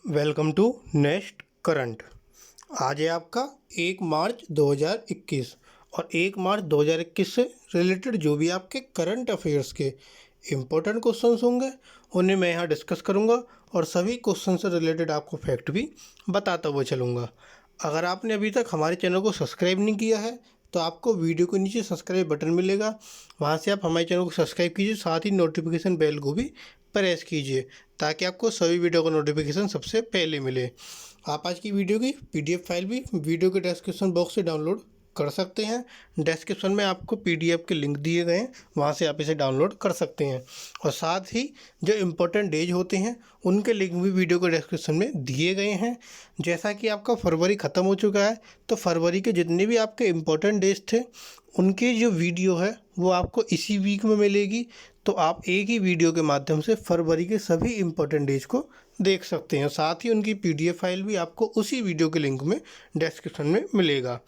Welcome to next current. आज है आपका 1 मार्च 2021 और 1 मार्च 2021 से रिलेटेड जो भी आपके करंट अफेयर्स के इम्पोर्टेंट क्वेश्चंस होंगे उन्हें मैं यहाँ डिस्कस करूँगा और सभी क्वेश्चन से रिलेटेड आपको फैक्ट भी बताता हुआ चलूँगा। अगर आपने अभी तक हमारे चैनल को सब्सक्राइब नहीं किया है तो आपको वीडियो के नीचे सब्सक्राइब बटन मिलेगा, वहाँ से आप हमारे चैनल को सब्सक्राइब कीजिए, साथ ही नोटिफिकेशन बेल को भी प्रेस कीजिए ताकि आपको सभी वीडियो का नोटिफिकेशन सबसे पहले मिले। आप आज की वीडियो की पीडीएफ फाइल भी वीडियो के डिस्क्रिप्शन बॉक्स से डाउनलोड कर सकते हैं। डिस्क्रिप्शन में आपको पीडीएफ के लिंक दिए गए हैं, वहाँ से आप इसे डाउनलोड कर सकते हैं और साथ ही जो इम्पोर्टेंट डेज होते हैं उनके लिंक भी वीडियो के डिस्क्रिप्शन में दिए गए हैं। जैसा कि आपका फरवरी ख़त्म हो चुका है तो फरवरी के जितने भी आपके इम्पोर्टेंट डेज थे उनकी जो वीडियो है वो आपको इसी वीक में मिलेगी, तो आप एक ही वीडियो के माध्यम से फरवरी के सभी इम्पोर्टेंट डेज को देख सकते हैं। साथ ही उनकी पीडीएफ फाइल भी आपको उसी वीडियो के लिंक में डिस्क्रिप्शन में मिलेगा।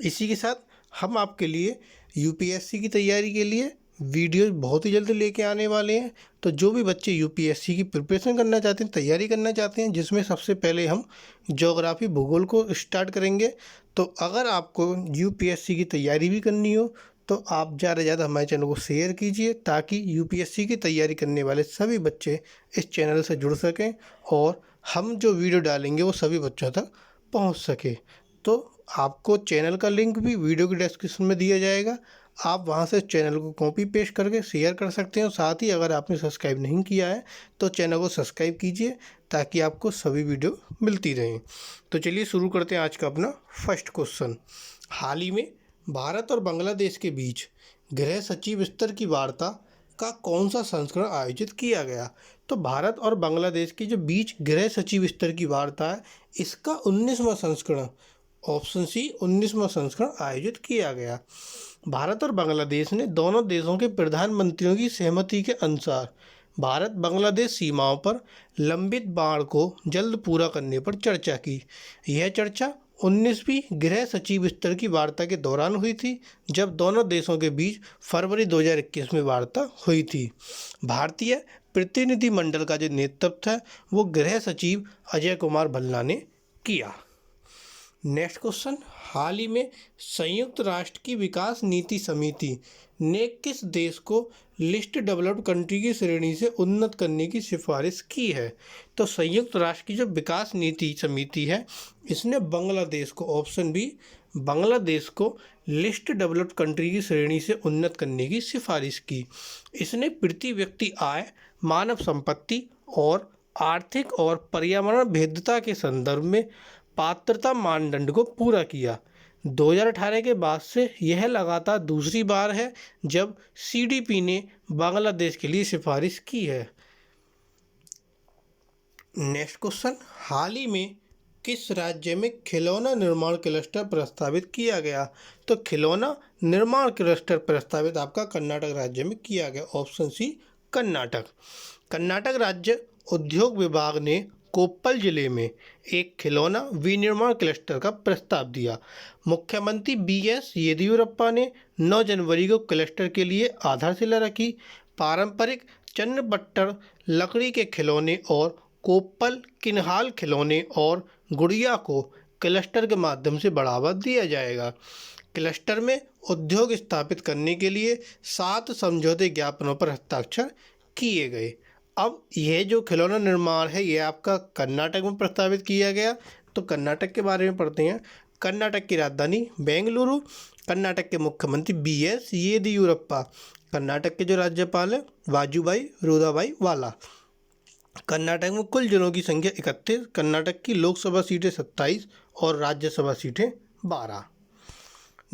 इसी के साथ हम आपके लिए यूपीएससी की तैयारी के लिए वीडियो बहुत ही जल्द लेके आने वाले हैं। तो जो भी बच्चे यूपीएससी की प्रिपरेशन करना चाहते हैं, तैयारी करना चाहते हैं, जिसमें सबसे पहले हम ज्योग्राफी भूगोल को स्टार्ट करेंगे। तो अगर आपको यूपीएससी की तैयारी भी करनी हो तो आप ज़्यादा से ज़्यादा हमारे चैनल को शेयर कीजिए ताकि यूपीएससी की तैयारी करने वाले सभी बच्चे इस चैनल से जुड़ सकें और हम जो वीडियो डालेंगे वो सभी बच्चों तक पहुंच सके। तो आपको चैनल का लिंक भी वीडियो के डिस्क्रिप्शन में दिया जाएगा, आप वहां से चैनल को कॉपी पेस्ट करके शेयर कर सकते हैं। साथ ही अगर आपने सब्सक्राइब नहीं किया है तो चैनल को सब्सक्राइब कीजिए ताकि आपको सभी वीडियो मिलती रहें। तो चलिए शुरू करते हैं आज का अपना फर्स्ट क्वेश्चन। हाल ही में भारत और बांग्लादेश के बीच गृह सचिव स्तर की वार्ता का कौन सा संस्करण आयोजित किया गया? तो भारत और बांग्लादेश के जो बीच गृह सचिव स्तर की वार्ता है इसका 19वां संस्करण, ऑप्शन सी 19वां संस्करण आयोजित किया गया। भारत और बांग्लादेश ने दोनों देशों के प्रधानमंत्रियों की सहमति के अनुसार भारत बांग्लादेश सीमाओं पर लंबित बाढ़ को जल्द पूरा करने पर चर्चा की। यह चर्चा 19वीं गृह सचिव स्तर की वार्ता के दौरान हुई थी, जब दोनों देशों के बीच फरवरी 2021 में वार्ता हुई थी। भारतीय प्रतिनिधिमंडल का जो नेतृत्व था वो गृह सचिव अजय कुमार भल्ला ने किया। नेक्स्ट क्वेश्चन, हाल ही में संयुक्त राष्ट्र की विकास नीति समिति ने किस देश को लिस्ट डेवलप्ड कंट्री की श्रेणी से उन्नत करने की सिफारिश की है? तो संयुक्त राष्ट्र की जो विकास नीति समिति है इसने बांग्लादेश को, ऑप्शन बी, बांग्लादेश को लिस्ट डेवलप्ड कंट्री की श्रेणी से उन्नत करने की सिफारिश की। इसने प्रति व्यक्ति आय, मानव संपत्ति और आर्थिक और पर्यावरण भेद्यता के संदर्भ में पात्रता मानदंड को पूरा किया। 2018 के बाद से यह लगातार दूसरी बार है जब सीडीपी ने बांग्लादेश के लिए सिफारिश की है। नेक्स्ट क्वेश्चन, हाल ही में किस राज्य में खिलौना निर्माण क्लस्टर प्रस्तावित किया गया? तो खिलौना निर्माण क्लस्टर प्रस्तावित आपका कर्नाटक राज्य में किया गया, ऑप्शन सी कर्नाटक। कर्नाटक राज्य उद्योग विभाग ने कोप्पल जिले में एक खिलौना विनिर्माण क्लस्टर का प्रस्ताव दिया। मुख्यमंत्री बीएस येदियुरप्पा ने 9 जनवरी को क्लस्टर के लिए आधारशिला रखी। पारंपरिक चन्नपट्टन लकड़ी के खिलौने और कोप्पल किन्हाल खिलौने और गुड़िया को क्लस्टर के माध्यम से बढ़ावा दिया जाएगा। क्लस्टर में उद्योग स्थापित करने के लिए 7 समझौते ज्ञापनों पर हस्ताक्षर किए गए। अब यह जो खिलौना निर्माण है ये आपका कर्नाटक में प्रस्तावित किया गया। तो कर्नाटक के बारे में पढ़ते हैं। कर्नाटक की राजधानी बेंगलुरु, कर्नाटक के मुख्यमंत्री बीएस येदियुरप्पा, कर्नाटक के जो राज्यपाल हैं वाजुभाई रुदाभाई वाला। कर्नाटक में कुल जिलों की संख्या 31, कर्नाटक की लोकसभा सीटें 27 और राज्यसभा सीटें 12।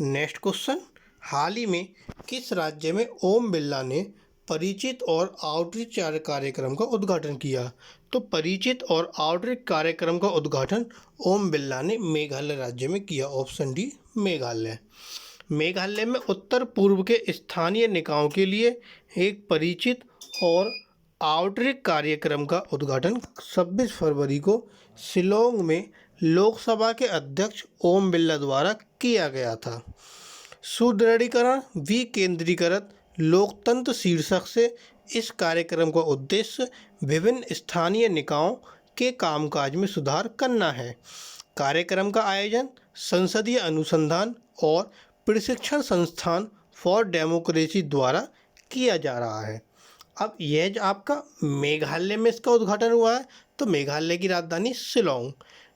नेक्स्ट क्वेश्चन, हाल ही में किस राज्य में ओम बिरला ने परिचित और आउटरीच कार्यक्रम का उद्घाटन किया? तो परिचित और आउटरीच कार्यक्रम का उद्घाटन ओम बिरला ने मेघालय राज्य में किया, ऑप्शन डी मेघालय। मेघालय में उत्तर पूर्व के स्थानीय निकायों के लिए एक परिचित और आउटरीच कार्यक्रम का उद्घाटन 26 फरवरी को शिलोंग में लोकसभा के अध्यक्ष ओम बिरला द्वारा किया गया था। सुदृढ़ीकरण विकेंद्रीकृत लोकतंत्र शीर्षक से इस कार्यक्रम का उद्देश्य विभिन्न स्थानीय निकायों, के कामकाज में सुधार करना है। कार्यक्रम का आयोजन संसदीय अनुसंधान और प्रशिक्षण संस्थान फॉर डेमोक्रेसी द्वारा किया जा रहा है। अब यह जो आपका मेघालय में इसका उद्घाटन हुआ है, तो मेघालय की राजधानी शिलोंग,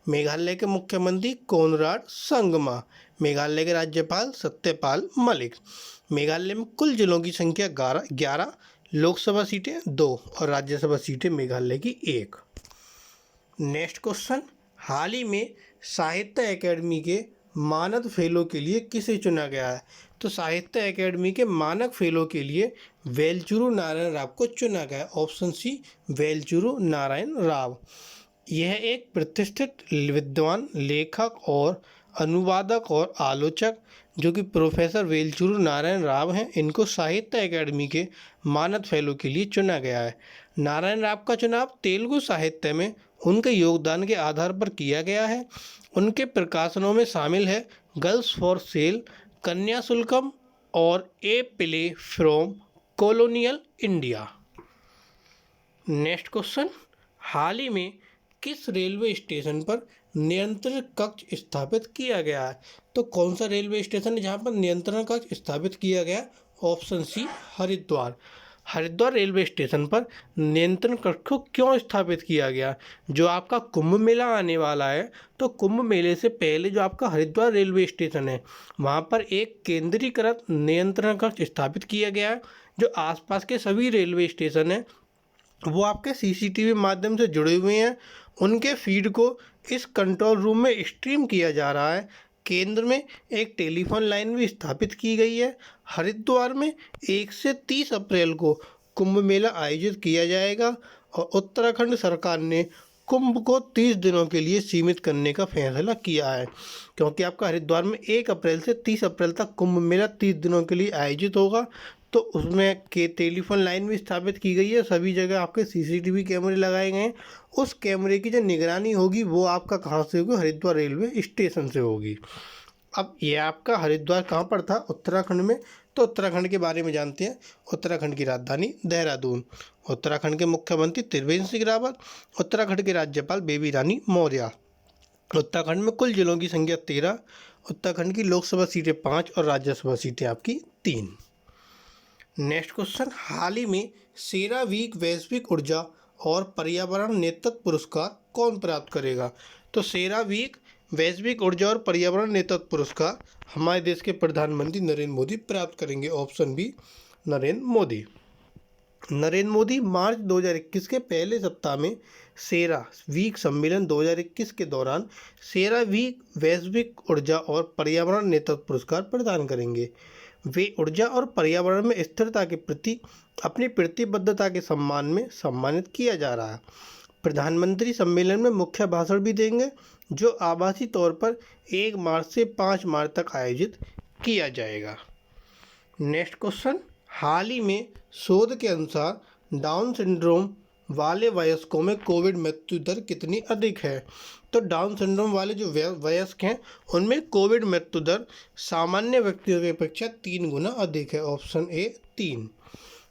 मेघालय के मुख्यमंत्री कोनराड संगमा, मेघालय के राज्यपाल सत्यपाल मलिक। मेघालय में कुल जिलों की संख्या 11, लोकसभा सीटें 2 और राज्यसभा सीटें मेघालय की 1। नेक्स्ट क्वेश्चन, हाल ही में साहित्य अकेडमी के मानद फेलो के लिए किसे चुना गया है? तो साहित्य अकेडमी के मानक फेलो के लिए वेलचुरु नारायण राव को चुना गया। Option C, Velchuru Narayana Rao. यह एक प्रतिष्ठित विद्वान, लेखक और अनुवादक और आलोचक जो कि प्रोफेसर वेलचुरु नारायण राव हैं, इनको साहित्य अकेडमी के मानद फेलो के लिए चुना गया है। नारायण राव का चुनाव तेलुगु साहित्य में उनके योगदान के आधार पर किया गया है। उनके प्रकाशनों में शामिल है गर्ल्स फॉर सेल, कन्याशुल्कम और a play from colonial India. Next question, हाल ही में किस रेलवे स्टेशन पर नियंत्रण कक्ष स्थापित किया गया है? तो कौन सा रेलवे स्टेशन है जहां पर नियंत्रण कक्ष स्थापित किया गया? Option C, Haridwar. Haridwar railway station पर नियंत्रण कक्ष को क्यों स्थापित किया गया? जो आपका कुंभ मेला आने वाला है, तो कुंभ मेले से पहले जो आपका हरिद्वार रेलवे स्टेशन है, वहाँ पर एक केंद्रीकृत नियंत्रण कक्ष स्थापित किया गया है। जो आसपास के सभी रेलवे स्टेशन हैं वो आपके सीसीटीवी माध्यम से जुड़े हुए हैं। उनके फीड को इस कंट्रोल रूम में स्ट्रीम किया जा रहा है। केंद्र में एक टेलीफोन लाइन भी स्थापित की गई है। हरिद्वार में 1 से 30 अप्रैल को कुंभ मेला आयोजित किया जाएगा और उत्तराखंड सरकार ने कुंभ को 30 दिनों के लिए सीमित करने का फैसला किया है, क्योंकि आपका हरिद्वार में 1 अप्रैल से 30 अप्रैल तक कुंभ मेला 30 दिनों के लिए आयोजित होगा। तो उसमें के टेलीफोन लाइन भी स्थापित की गई है। सभी जगह आपके सीसीटीवी कैमरे लगाए गए हैं। उस कैमरे की जो निगरानी होगी वो आपका कहाँ से होगी? हरिद्वार रेलवे स्टेशन से होगी। अब ये आपका हरिद्वार कहाँ पर था? उत्तराखंड में। तो उत्तराखंड के बारे में जानते हैं। उत्तराखंड की राजधानी देहरादून, उत्तराखंड के मुख्यमंत्री त्रिवेंद्र सिंह रावत, उत्तराखंड के राज्यपाल बेबी रानी मौर्य। उत्तराखंड में कुल जिलों की संख्या 13, उत्तराखंड की लोकसभा सीटें 5 और राज्यसभा सीटें आपकी 3। नेक्स्ट क्वेश्चन, हाल ही में सेरावीक वैश्विक ऊर्जा और पर्यावरण नेतृत्व पुरस्कार कौन प्राप्त करेगा? तो सेरावीक वैश्विक ऊर्जा और पर्यावरण नेतृत्व पुरस्कार हमारे देश के प्रधानमंत्री नरेंद्र मोदी प्राप्त करेंगे। Option B, Narendra Modi. Narendra Modi March 2021 के पहले सप्ताह में सेरा वीक सम्मेलन 2021 के दौरान सेरावीक वैश्विक ऊर्जा और पर्यावरण नेतृत्व पुरस्कार प्रदान करेंगे। वे ऊर्जा और पर्यावरण में स्थिरता के प्रति अपनी प्रतिबद्धता के सम्मान में सम्मानित किया जा रहा है। प्रधानमंत्री सम्मेलन में मुख्य भाषण भी देंगे, जो आभासी तौर पर 1 मार्च से 5 मार्च तक आयोजित किया जाएगा। नेक्स्ट क्वेश्चन, हाल ही में शोध के अनुसार डाउन सिंड्रोम वाले वयस्कों में कोविड मृत्यु दर कितनी अधिक है? तो डाउन सिंड्रोम वाले जो वयस्क हैं उनमें कोविड मृत्यु दर सामान्य व्यक्तियों की अपेक्षा 3 गुना अधिक है। Option A, 3।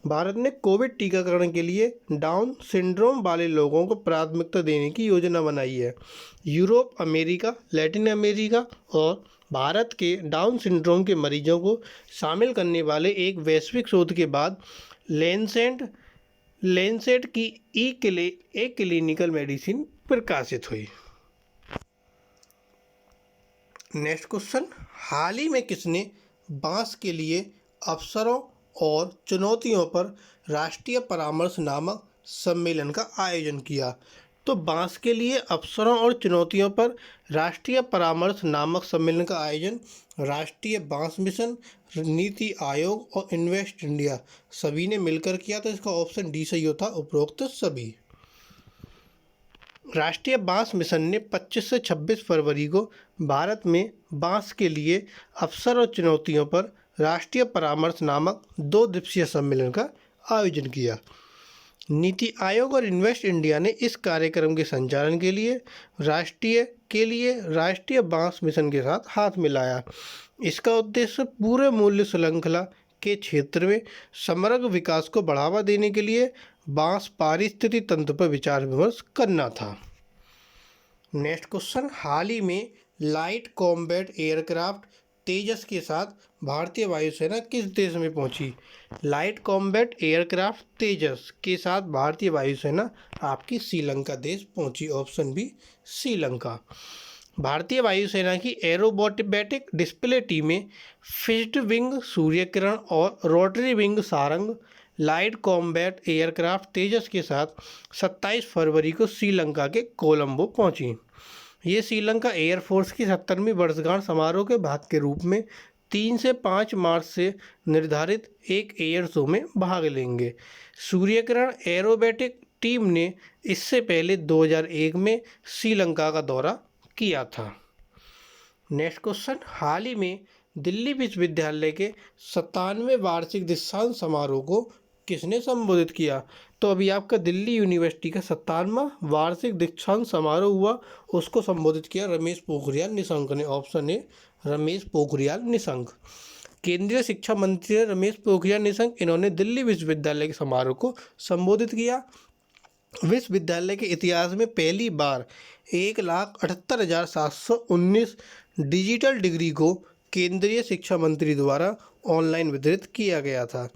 भारत ने कोविड टीकाकरण के लिए डाउन सिंड्रोम वाले लोगों को प्राथमिकता देने की योजना बनाई है। यूरोप, अमेरिका, लैटिन अमेरिका और भारत के डाउन सिंड्रोम के मरीजों को शामिल करने वाले एक वैश्विक शोध के बाद लेंसेट की एक क्लिनिकल मेडिसिन प्रकाशित हुई। नेक्स्ट क्वेश्चन, हाल ही में किसने बांस के लिए अवसरों और चुनौतियों पर राष्ट्रीय परामर्श नामक सम्मेलन का आयोजन किया? तो बांस के लिए अवसरों और चुनौतियों पर राष्ट्रीय परामर्श नामक सम्मेलन का आयोजन राष्ट्रीय बांस मिशन, नीति आयोग और इन्वेस्ट इंडिया सभी ने मिलकर किया। तो इसका ऑप्शन डी सही होता, उपरोक्त सभी। राष्ट्रीय बांस मिशन ने 25 से 26 फरवरी को भारत में बांस के लिए अवसर और चुनौतियों पर राष्ट्रीय परामर्श नामक 2 दिवसीय सम्मेलन का आयोजन किया। नीति आयोग और इन्वेस्ट इंडिया ने इस कार्यक्रम के संचालन के लिए राष्ट्रीय बांस मिशन के साथ हाथ मिलाया। इसका उद्देश्य पूरे मूल्य श्रृंखला के क्षेत्र में समग्र विकास को बढ़ावा देने के लिए बांस पारिस्थितिकी तंत्र पर विचार विमर्श करना था। नेक्स्ट क्वेश्चन, हाल ही में लाइट कॉम्बैट एयरक्राफ्ट तेजस के साथ भारतीय वायुसेना किस देश में पहुंची? लाइट कॉम्बैट एयरक्राफ्ट तेजस के साथ भारतीय वायुसेना आपकी श्रीलंका देश पहुंची। Option B Sri Lanka. भारतीय वायुसेना की एरोबैटिक डिस्प्ले टीमें फिक्स्ड विंग सूर्य किरण और rotary wing Sarang light combat aircraft Tejas के साथ 27 फरवरी को श्रीलंका के कोलंबो पहुंची। ये श्रीलंका एयरफोर्स की 70वीं वर्षगांठ समारोह के भाग के रूप में 3 से 5 मार्च से निर्धारित एक एयर शो में भाग लेंगे। सूर्य किरण एरोबैटिक टीम ने इससे पहले 2001 में श्रीलंका का दौरा किया था। नेक्स्ट क्वेश्चन, हाल ही में दिल्ली विश्वविद्यालय के 97वें वार्षिक दीक्षांत समारोह को किसने संबोधित किया? तो अभी आपका दिल्ली यूनिवर्सिटी का 57वां वार्षिक दीक्षांत समारोह हुआ, उसको संबोधित किया रमेश पोखरियाल निशंक ने। Option A Ramesh Pokhriyal Nishank. केंद्रीय शिक्षा मंत्री रमेश पोखरियाल निशंक, इन्होंने दिल्ली विश्वविद्यालय के समारोह को संबोधित किया। विश्वविद्यालय के इतिहास में पहली बार 1,78,719 डिजिटल डिग्री को केंद्रीय शिक्षा मंत्री द्वारा ऑनलाइन वितरित किया गया था।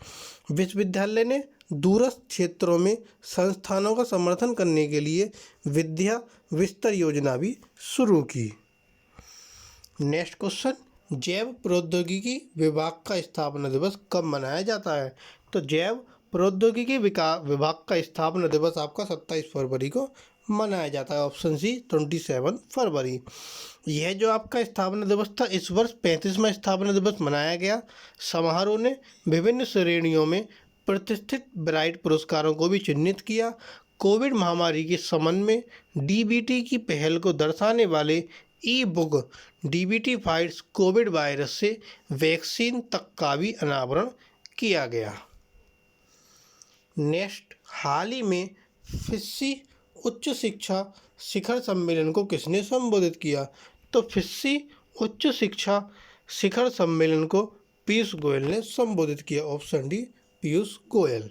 विश्वविद्यालय ने दूरस्थ क्षेत्रों में संस्थानों का समर्थन करने के लिए विद्या विस्तार योजना भी शुरू की। नेक्स्ट क्वेश्चन, जैव प्रौद्योगिकी विभाग का स्थापना दिवस कब मनाया जाता है? तो जैव प्रौद्योगिकी विभाग का स्थापना दिवस आपका 27 फरवरी को मनाया जाता है। ऑप्शन सी 27 फरवरी। यह जो आपका स्थापना दिवस था, इस वर्ष 35वां स्थापना दिवस मनाया गया। समारोह ने विभिन्न श्रेणियों में प्रतिष्ठित ब्राइट पुरस्कारों को भी चिन्हित किया। कोविड महामारी के संबंध में डीबीटी की पहल को दर्शाने वाले ई book DBT fights Covid virus से वैक्सीन तक का भी अनावरण किया गया। नेक्स्ट, हाल ही में फिस्सी उच्च शिक्षा शिखर सम्मेलन को किसने संबोधित किया? तो फिस्सी उच्च शिक्षा शिखर सम्मेलन को पीयूष गोयल ने संबोधित किया। Option D Piyush Goyal.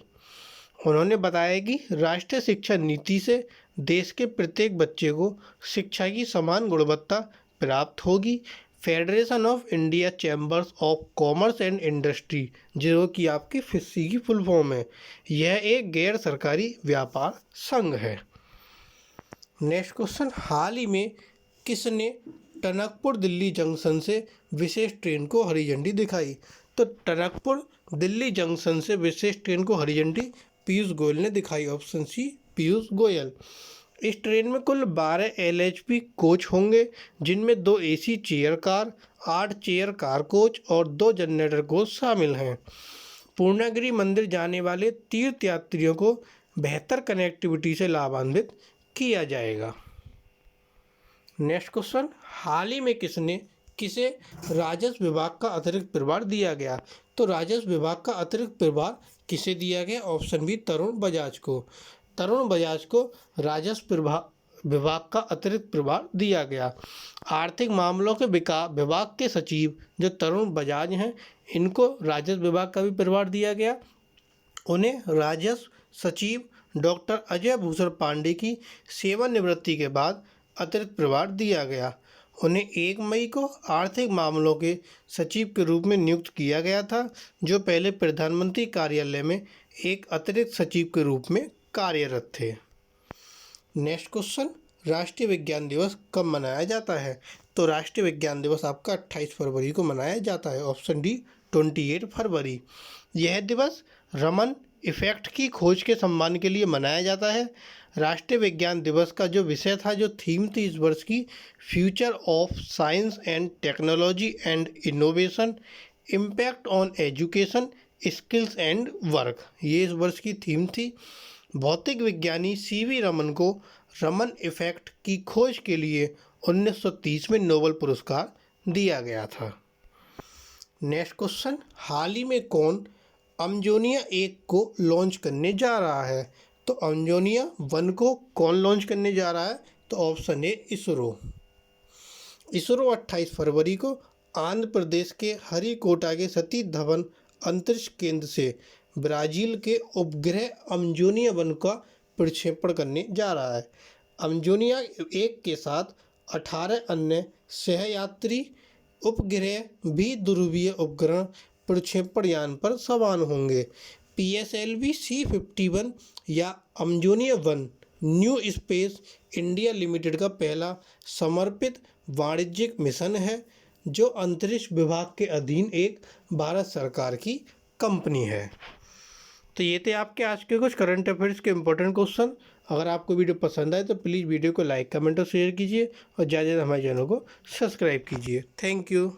उन्होंने बताया कि राष्ट्रीय शिक्षा नीति से देश के प्रत्येक बच्चे को शिक्षा की समान गुणवत्ता प्राप्त होगी। Federation of India chambers of commerce and industry, जो कि आपकी फिस्सी की फुल फॉर्म है, यह एक गैर सरकारी व्यापार संघ है। नेक्स्ट क्वेश्चन, हाल ही में किसने टनकपुर दिल्ली जंक्शन से विशेष ट्रेन को हरी झंडी दिखाई? तो टनकपुर दिल्ली जंक्शन से विशेष ट्रेन को हरी झंडी पीयूष गोयल ने दिखाई। Option C Piyush Goyal. इस ट्रेन में कुल 12 LHP कोच होंगे, जिनमें 2 AC chair car, 8 chair car coach और 2 जनरेटर कोच शामिल हैं। पूर्णागिरि मंदिर जाने वाले तीर्थयात्रियों को बेहतर कनेक्टिविटी से लाभान्वित किया जाएगा। नेक्स्ट क्वेश्चन, हाल ही में किसे राजस्व विभाग का अतिरिक्त प्रभार दिया गया? तो राजस्व विभाग का अतिरिक्त प्रभार किसे दिया गया? ऑप्शन बी तरुण बजाज को। तरुण बजाज को राजस्व विभाग का अतिरिक्त प्रभार दिया गया। आर्थिक मामलों के विभाग के सचिव जो तरुण बजाज हैं, इनको राजस्व विभाग का भी प्रभार दिया गया। उन्हें राजस्व सचिव डॉक्टर अजय भूषण पांडे की सेवानिवृत्ति के बाद अतिरिक्त प्रभार दिया गया। उन्हें 1 मई को आर्थिक मामलों के सचिव के रूप में नियुक्त किया गया था, जो पहले प्रधानमंत्री कार्यालय में एक अतिरिक्त सचिव के रूप में कार्यरत थे। नेक्स्ट क्वेश्चन, राष्ट्रीय विज्ञान दिवस कब मनाया जाता है? तो राष्ट्रीय विज्ञान दिवस आपका 28 फरवरी को मनाया जाता है। ऑप्शन डी 28 फरवरी। यह दिवस रमन इफेक्ट की खोज के सम्मान के लिए मनाया जाता है। राष्ट्रीय विज्ञान दिवस का जो विषय था, जो थीम थी इस वर्ष की, future of science and technology and innovation, impact on education, skills and work, ये इस वर्ष की थीम थी। भौतिक विज्ञानी CV रमन को रमन इफेक्ट की खोज के लिए 1930 में नोबेल पुरस्कार दिया गया था। नेक्स्ट क्वेश्चन, हाल ही में कौन अमजोनिया 1 को लॉन्च करने जा रहा है? तो अमजोनिया 1 को कौन लॉन्च करने जा रहा है? तो ऑप्शन ए इसरो। इसरो 28 फरवरी को आंध्र प्रदेश के हरिकोटा के सतीश धवन अंतरिक्ष केंद्र से ब्राज़ील के उपग्रह अमजोनिया 1 का प्रक्षेपण करने जा रहा है। अमजोनिया 1 के साथ 18 अन्य सहयात्री उपग्रह भी ध्रुवीय उपग्रह प्रक्षेपण यान पर सवार होंगे। PSLV C-51 या अमजोनिया 1 न्यू स्पेस इंडिया लिमिटेड का पहला समर्पित वाणिज्यिक मिशन है, जो अंतरिक्ष विभाग के अधीन एक भारत सरकार की कंपनी है। तो ये थे आपके आज के कुछ करंट अफेयर्स के इंपॉर्टेंट क्वेश्चन। अगर आपको वीडियो पसंद आए तो प्लीज़ वीडियो को लाइक, कमेंट और शेयर कीजिए और ज़्यादा से ज़्यादा हमारे चैनल को सब्सक्राइब कीजिए। Thank you.